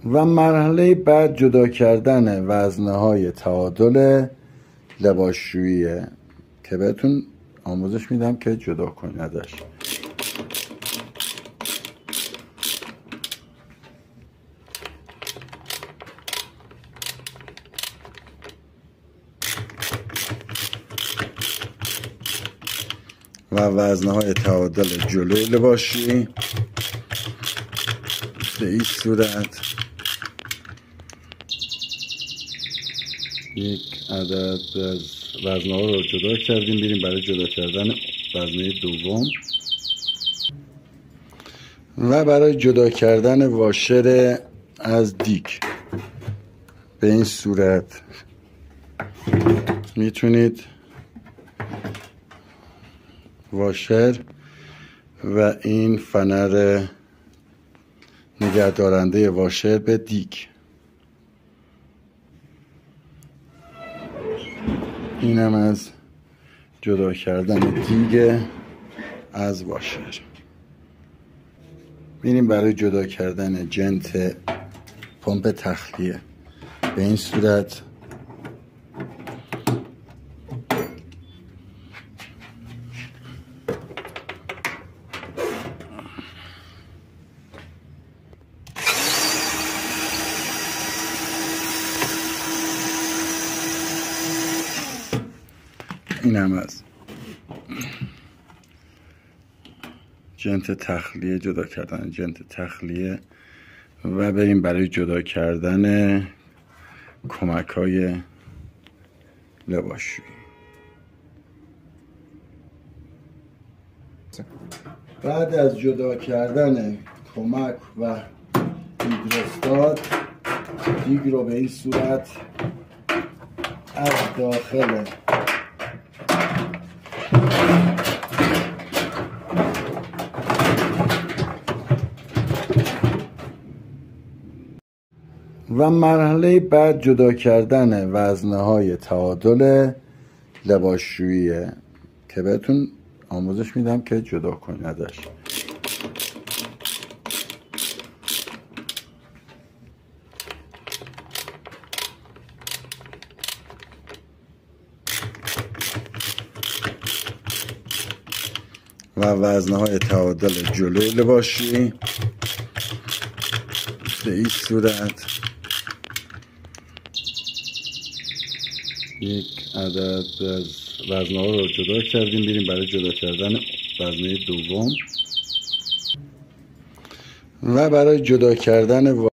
و مرحله بعد جدا کردن وزنه‌های تعادل لباسشوییه که بهتون آموزش میدم که جدا کنید ازش. و وزنه‌های تعادل جلوی لباسشویی به این صورت یک عدد از وزنه‌ها رو جدا کردیم. بریم برای جدا کردن وزنه دوم و برای جدا کردن واشر از دیگ به این صورت میتونید واشر و این فنر نگهدارنده واشر به دیگ، اینم از جدا کردن دیگ از واشر. میریم برای جدا کردن جنت پمپ تخلیه به این صورت. این هم از جنت تخلیه، جدا کردن جنت تخلیه و بریم برای جدا کردن کمک های لباسشویی. بعد از جدا کردن کمک و هیدروستات، دیگ رو به این صورت از داخل و مرحله بعد جدا کردن وزنه‌های تعادل لباسشوییه که بهتون آموزش میدم که جدا کنید ازش. و وزنه‌های تعادل جلوی لباسشویی به این صورت یک عدد از وزنه‌ها رو جدا کردیم. بریم برای جدا کردن وزنه دوم و برای جدا کردن